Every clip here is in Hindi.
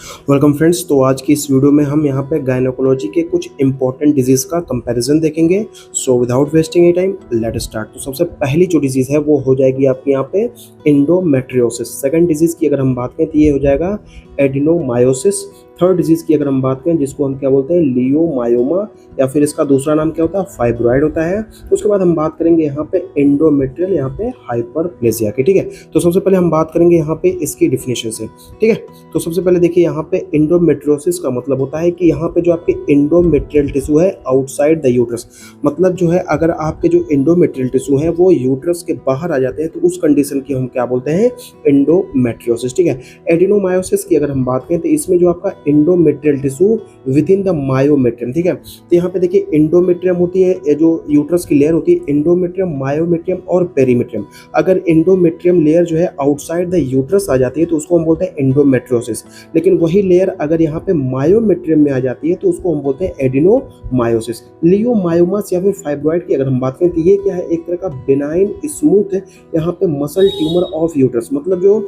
Welcome friends. तो आज की इस वीडियो में हम यहाँ पे गायनोकोलॉजी के कुछ इंपॉर्टेंट डिजीज़ का कंपैरिजन देखेंगे। So without wasting any time let start. तो सबसे पहली जो डिजीज़ है वो हो जाएगी आपके यहाँ पे एंडोमेट्रियोसिस। सेकंड डिजीज़ की अगर हम बात करें तो ये हो जाएगा एडिनोमायोसिस। थर्ड डिजीज़ की अगर हम बात करें जिसको हम क्या बोलते हैं लियोमायोमा, या फिर इसका दूसरा नाम क्या होता है फाइब्रॉइड होता है। उसके बाद हम बात करेंगे यहाँ पे एंडोमेट्रियल यहाँ पे हाइपरप्लेसिया की। ठीक है, तो सबसे पहले हम बात करेंगे यहाँ पे इसकी डिफिनेशन से। ठीक है, तो सबसे पहले देखिए यहाँ पे एंडोमेट्रियोसिस का मतलब होता है कि यहाँ पे जो आपके एंडोमेट्रियल टिश्यू है आउटसाइड द यूट्रस, मतलब जो है अगर आपके जो एंडोमेट्रियल टिश्यू है वो यूट्रस के बाहर आ जाते हैं तो उस कंडीशन की हम क्या बोलते हैं एंडोमेट्रियोसिस। ठीक है, एडिनोमायोसिस की अगर हम बात करें तो इसमें जो आपका endometrial tissue with in the myometrium. ठीक है, तो यहाँ पे देखिए एंडोमेट्रियम होती है जो यूट्रस की लेयर होती है, एंडोमेट्रियम, मायोमेट्रियम और पेरीमेट्रियम। अगर एंडोमेट्रियम लेयर जो है आउटसाइड द यूट्रस आ जाती है तो उसको हम बोलते हैं एंडोमेट्रियोसिस। लेकिन वही लेयर अगर यहाँ पे मायोमेट्रियम में आ जाती है तो उसको हम बोलते हैं एडिनोमायोसिस। लियोमायोमास या फिर फाइब्रॉइड की अगर हम बात करें तो ये क्या है, एक तरह का बेनाइन स्मूथ यहाँ पे मसल ट्यूमर ऑफ यूट्रस, मतलब जो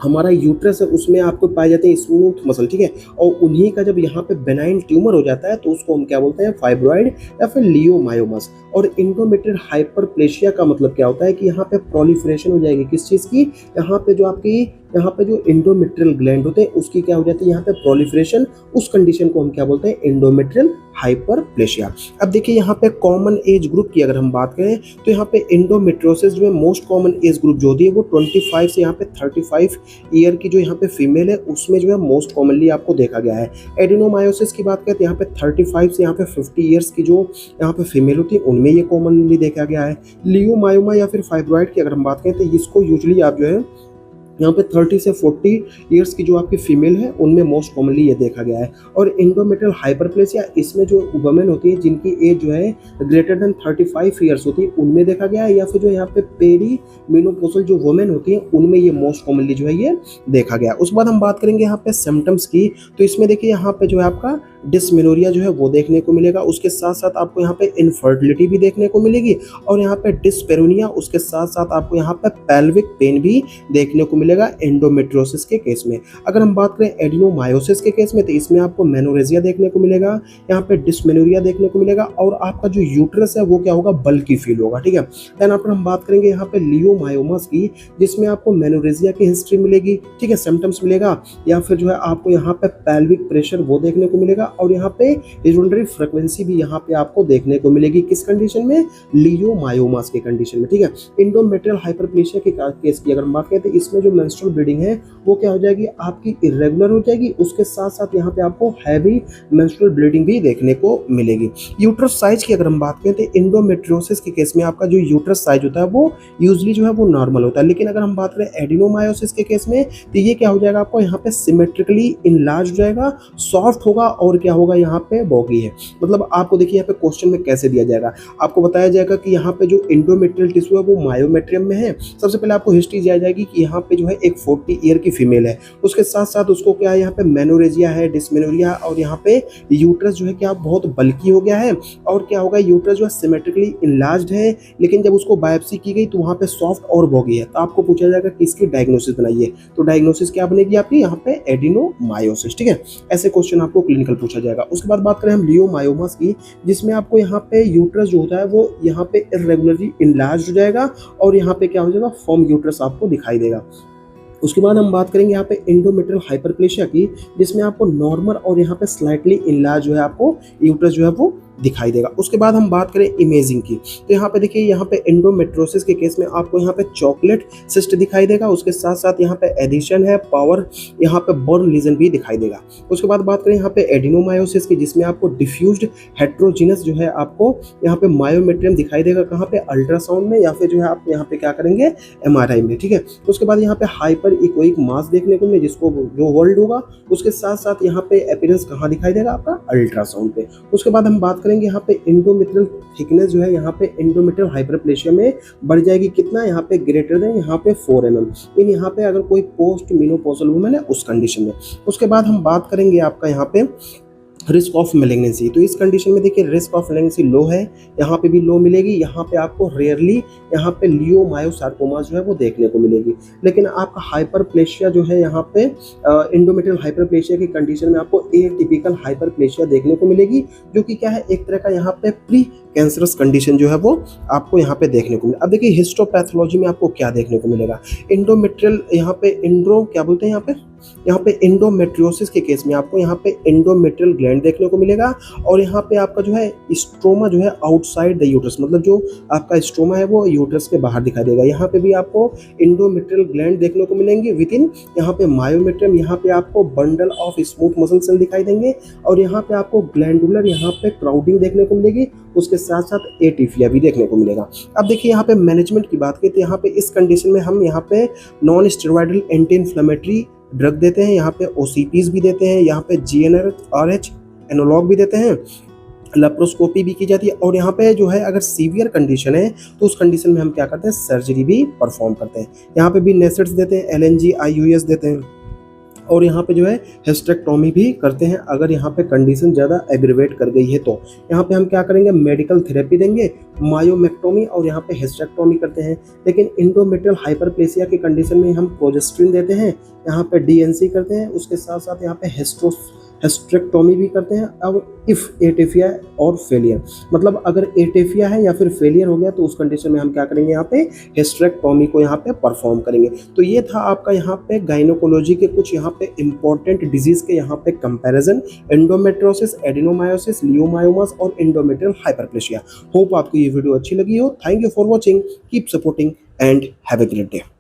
हमारा यूट्रस है उसमें आपको पाए जाते हैं स्मूथ मसल। ठीक है, और उन्हीं का जब यहाँ पे बेनाइन ट्यूमर हो जाता है तो उसको हम क्या बोलते हैं फाइब्रॉइड या फिर लियोमायोमास। और एंडोमेट्रियल हाइपरप्लेशिया का मतलब क्या होता है कि यहाँ पे प्रोलिफरेशन हो जाएगी किस चीज़ की, यहाँ पे जो आपकी यहाँ पे जो एंडोमेट्रियल ग्लैंड होते हैं उसकी क्या हो जाती है यहाँ पे प्रोलिफरेशन। उस कंडीशन को हम क्या बोलते हैं एंडोमेट्रियल हाइपरप्लेशिया। अब देखिए यहाँ पे कॉमन एज ग्रुप की अगर हम बात करें तो यहाँ पे एंडोमेट्रियोसिस जो है मोस्ट कॉमन एज ग्रुप जो होती है वो 25 से यहाँ पे 35 ईयर की जो यहाँ पे फीमेल है उसमें जो है मोस्ट कॉमनली आपको देखा गया है। एडिनोमायोसिस की बात करें तो यहाँ पे 35 से यहाँ पे 50 ईयर्स की जो यहाँ पे फीमेल होती है उनमें ये कॉमनली देखा गया है। लियोमायोमा या फिर फाइब्रॉइड की अगर हम बात करें तो इसको यूजुअली आप जो है यहाँ पे 30 से 40 ईयर्स की जो आपकी फीमेल है उनमें मोस्ट कॉमनली ये देखा गया है। और एंडोमेट्रियल हाइपरप्लेसिया इसमें जो वुमेन होती है जिनकी एज जो है ग्रेटर देन 35 ईयर्स होती है उनमें देखा गया है, या फिर जो यहाँ पे पेरी मेनोपॉजल जो वुमेन होती है उनमें ये मोस्ट कॉमनली जो है ये देखा गया। उसके बाद हम बात करेंगे यहाँ पे सिम्टम्स की, तो इसमें देखिए यहाँ पे जो है आपका डिस्मेनोरिया जो है वो देखने को मिलेगा। उसके साथ साथ आपको यहाँ पे इनफर्टिलिटी भी देखने को मिलेगी, और यहाँ पे डिस्पेरोनिया, उसके साथ साथ आपको यहाँ पे पेल्विक पेन भी देखने को मिलेगा एंडोमेट्रियोसिस के केस में। अगर हम बात करें एडिनोमायोसिस के केस में तो इसमें आपको मेनोरेजिया देखने को मिलेगा, यहाँ पे डिस्मेनोरिया देखने को मिलेगा, और आपका जो यूट्रस है वो क्या होगा बल्की फील होगा। ठीक है, देन आफ्टर हम बात करेंगे यहाँ पे लियोमायोमास की, जिसमें आपको मेनोरेजिया की हिस्ट्री मिलेगी। ठीक है, सिम्टम्स मिलेगा, या फिर जो है आपको यहाँ पे पेल्विक प्रेशर वो देखने को मिलेगा, और यहाँ पे यूरिनरी फ्रीक्वेंसी भी यहाँ पे आपको देखने को मिलेगी। किस कंडीशन में, लियोमायोमास के कंडीशन में। ठीक है, एंडोमेट्रियल हाइपरप्लेशिया के केस की अगर हम बात करें तो इसमें जो मेंस्ट्रुअल ब्लीडिंग है वो क्या हो जाएगी आपकी इरेगुलर हो जाएगी। उसके साथ साथ यहाँ पे आपको हैवी मेंस्ट्रुअल ब्लीडिंग भी देखने को मिलेगी। यूट्रस साइज की अगर हम बात करें तो एंडोमेट्रियोसिस के केस में आपका जो यूट्रस साइज होता है वो यूजुअली जो है वो नॉर्मल होता है, लेकिन अगर हम बात करें एडिनोमायोसिस के केस में तो ये क्या हो जाएगा आपको यहाँ पे सिमेट्रिकली इनलार्ज हो जाएगा, सॉफ्ट होगा, और क्या होगा यहाँ पे बॉगी है। मतलब आपको देखिए यहाँ पे क्वेश्चन में कैसे दिया जाएगा, आपको बताया जाएगा कि यहाँ पे जो एंडोमेट्रियल टिश्यू है वो मायोमेट्रियम में है। सबसे पहले आपको हिस्ट्री दी जाएगी कि यहाँ पे जो है एक 40 ईयर की फीमेल है, उसके साथ साथ उसको क्या है यहाँ पे मेनोरेजिया है, डिस्मेनोरिया, और यहाँ पे यूट्रस जो है क्या बहुत बल्की हो गया है, और क्या होगा यूट्रस जो है सिमेट्रिकली इनलार्ज्ड है, लेकिन जब उसको बायोप्सी की गई तो वहाँ पे सॉफ्ट और बॉगी है। तो आपको पूछा जाएगा कि इसकी डायग्नोसिस बनाइए, तो डायग्नोसिस क्या बनेगी आपकी यहाँ पे एडिनोमायोसिस। ठीक है, ऐसे क्वेश्चन आपको क्लिनिकल पूछा जाएगा। उसके बाद बात करें हम लियोमायोमास की, जिसमें आपको यहाँ पे यूट्रस जो होता है वो यहाँ पे इरेगुलरली इनलार्ज हो जाएगा, और यहाँ पे क्या हो जाएगा फॉर्म यूट्रस आपको दिखाई देगा। उसके बाद हम बात करेंगे यहाँ पे एंडोमेट्रियल हाइपरप्लेशिया की, जिसमें आपको नॉर्मल और यहाँ पे स्लाइटली इनलार्ज जो है आपको यूट्रस जो है वो दिखाई देगा। उसके बाद हम बात करें इमेजिंग की, तो यहाँ पे देखिए यहाँ पे एंडोमेट्रियोसिस के केस में आपको यहाँ पे चॉकलेट सिस्ट दिखाई देगा, उसके साथ साथ यहाँ पे एडिशन है पावर, यहाँ पे बर्न लीजन भी दिखाई देगा। उसके बाद बात करें यहाँ पे एडिनोमायोसिस की, जिसमें आपको डिफ्यूज्ड हेट्रोजीनस जो है आपको यहाँ पे मायोमेट्रियम दिखाई देगा, कहाँ पे अल्ट्रासाउंड में, या फिर जो है आप यहाँ पे क्या करेंगे एमआरआई में। ठीक है, उसके बाद यहाँ पे हाइपर इकोइक मास देखने को मिले जिसको जो वर्ल्ड होगा, उसके साथ साथ यहाँ पे अपीयरेंस कहाँ दिखाई देगा आपका अल्ट्रासाउंड पे। उसके बाद हम बात करेंगे यहाँ पे एंडोमेट्रियल थिकनेस जो है यहाँ पे एंडोमेट्रियल हाइपरप्लेशिया में बढ़ जाएगी, कितना यहाँ पे ग्रेटर देन यहाँ पे 4 mm इन यहाँ पे अगर कोई पोस्ट मेनोपॉजल वुमन है उस कंडीशन में। उसके बाद हम बात करेंगे आपका यहाँ पे रिस्क ऑफ मेलिग्नेंसी। तो इस कंडीशन में देखिए रिस्क ऑफ मेलिग्नेंसी लो है, यहाँ पे भी लो मिलेगी, यहाँ पे आपको रेयरली यहाँ पे लियोमायोसार्कोमा जो है वो देखने को मिलेगी। लेकिन आपका हाइपरप्लेशिया जो है यहाँ पे इंडोमेट्रियल हाइपरप्लेशिया की कंडीशन में आपको एटिपिकल हाइपरप्लेशिया देखने को मिलेगी, जो कि क्या है एक तरह का यहाँ पे प्री कैंसरस कंडीशन जो है वो आपको यहाँ पे देखने को मिलेगा। अब देखिए हिस्टोपैथोलॉजी में आपको क्या देखने को मिलेगा, इंडोमेट्रियल यहाँ पे इंड्रो क्या बोलते हैं यहाँ पे एंडोमेट्रियोसिस के केस में आपको यहाँ पे एंडोमेट्रियल ग्लैंड देखने को मिलेगा, और यहाँ पे आपका जो है स्ट्रोमा जो है आउटसाइड द यूट्रस, मतलब जो आपका स्ट्रोमा है वो यूट्रस के बाहर दिखाई देगा। यहाँ पे भी आपको एंडोमेट्रियल ग्लैंड देखने को मिलेंगे विद इन यहाँ पे मायोमेट्रियम, यहाँ पे आपको bundle of smooth muscle cell दिखाई देंगे, और यहाँ पे आपको ग्लैंडुलर यहाँ पे क्राउडिंग देखने को मिलेगी, उसके साथ साथ एटिफिया भी देखने को मिलेगा। अब देखिए यहाँ पे मैनेजमेंट की बात करें तो यहाँ पे इस कंडीशन में हम यहाँ पे non steroidal anti inflammatory drug देते हैं, यहाँ पे ओसीपीज भी देते हैं, यहाँ पे जीएनआरएच एनालॉग भी देते हैं, लेप्रोस्कोपी भी की जाती है, और यहाँ पे जो है अगर सीवियर कंडीशन है तो उस कंडीशन में हम क्या करते हैं सर्जरी भी परफॉर्म करते हैं। यहाँ पे भी नेसेट्स देते हैं, एलएनजी आईयूएस देते हैं, और यहाँ पे जो है हिस्टेक्टोमी भी करते हैं अगर यहाँ पे कंडीशन ज़्यादा एग्रीवेट कर गई है तो। यहाँ पे हम क्या करेंगे मेडिकल थेरेपी देंगे, मायोमेक्टोमी और यहाँ पे हिस्टेक्टोमी करते हैं। लेकिन इंडोमेट्रियल हाइपरप्लेसिया की कंडीशन में हम प्रोजेस्ट्रिन देते हैं, यहाँ पे डीएनसी करते हैं, उसके साथ साथ यहाँ पे हिस्टेक्टोमी भी करते हैं। अब इफ एटेफिया और फेलियर, मतलब अगर एटेफिया है या फिर फेलियर हो गया तो उस कंडीशन में हम क्या करेंगे यहाँ पे हिस्टेक्टोमी को यहाँ पे परफॉर्म करेंगे। तो ये था आपका यहाँ पे गायनोकोलॉजी के कुछ यहाँ पे इंपॉर्टेंट डिजीज के यहाँ पे कंपैरिजन, एंडोमेट्रियोसिस, एडिनोमायोसिस, लियोमायोमास और एंडोमेट्रियल हाइपरप्लेशिया। होप आपको ये वीडियो अच्छी लगी हो। Thank you for watching, keep supporting and have a great day.